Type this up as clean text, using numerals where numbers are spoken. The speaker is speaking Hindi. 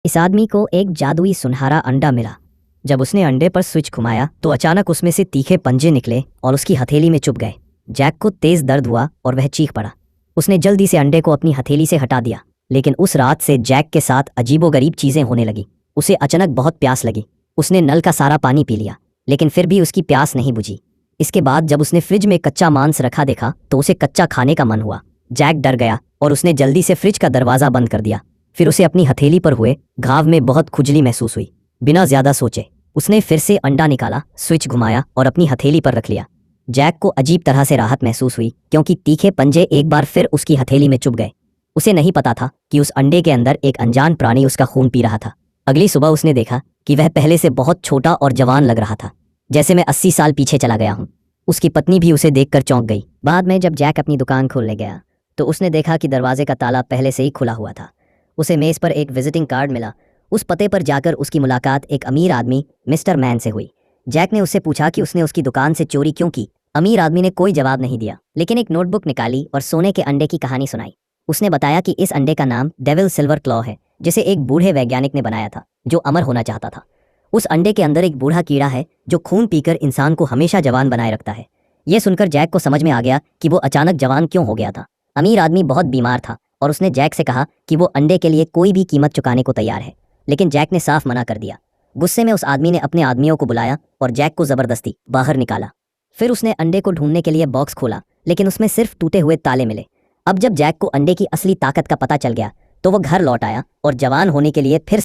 इस आदमी को एक जादुई सुनहरा अंडा मिला। जब उसने अंडे पर स्विच घुमाया तो अचानक उसमें से तीखे पंजे निकले और उसकी हथेली में चुभ गए। जैक को तेज दर्द हुआ और वह चीख पड़ा। उसने जल्दी से अंडे को अपनी हथेली से हटा दिया, लेकिन उस रात से जैक के साथ अजीबोगरीब चीजें होने लगी। उसे अचानक बहुत प्यास लगी। उसने नल का सारा पानी पी लिया, लेकिन फिर भी उसकी प्यास नहीं बुझी। इसके बाद जब उसने फ्रिज में कच्चा मांस रखा देखा तो उसे कच्चा खाने का मन हुआ। जैक डर गया और उसने जल्दी से फ्रिज का दरवाज़ा बंद कर दिया। फिर उसे अपनी हथेली पर हुए घाव में बहुत खुजली महसूस हुई। बिना ज़्यादा सोचे उसने फिर से अंडा निकाला, स्विच घुमाया और अपनी हथेली पर रख लिया। जैक को अजीब तरह से राहत महसूस हुई, क्योंकि तीखे पंजे एक बार फिर उसकी हथेली में चुभ गए। उसे नहीं पता था कि उस अंडे के अंदर एक अनजान प्राणी उसका खून पी रहा था। अगली सुबह उसने देखा कि वह पहले से बहुत छोटा और जवान लग रहा था, जैसे मैं 80 साल पीछे चला गया हूँ। उसकी पत्नी भी उसे देखकर चौंक गई। बाद में जब जैक अपनी दुकान खोलने गया तो उसने देखा कि दरवाजे का ताला पहले से ही खुला हुआ था। उसे मेज़ पर एक विजिटिंग कार्ड मिला। उस पते पर जाकर उसकी मुलाकात एक अमीर आदमी मिस्टर मैन से हुई। जैक ने उससे पूछा कि उसने उसकी दुकान से चोरी क्यों की। अमीर आदमी ने कोई जवाब नहीं दिया, लेकिन एक नोटबुक निकाली और सोने के अंडे की कहानी सुनाई। उसने बताया कि इस अंडे का नाम डेविल सिल्वर क्लॉ है, जिसे एक बूढ़े वैज्ञानिक ने बनाया था जो अमर होना चाहता था। उस अंडे के अंदर एक बूढ़ा कीड़ा है जो खून पीकर इंसान को हमेशा जवान बनाए रखता है। यह सुनकर जैक को समझ में आ गया कि वो अचानक जवान क्यों हो गया था। अमीर आदमी बहुत बीमार था और उसने जैक से कहा कि वो अंडे के लिए कोई भी कीमत चुकाने को तैयार है, लेकिन जैक ने साफ मना कर दिया। गुस्से में उस आदमी ने अपने आदमियों को बुलाया और जैक को जबरदस्ती बाहर निकाला। फिर उसने अंडे को ढूंढने के लिए बॉक्स खोला, लेकिन उसमें सिर्फ टूटे हुए ताले मिले। अब जब जैक को अंडे की असली ताकत का पता चल गया तो वो घर लौट आया और जवान होने के लिए फिर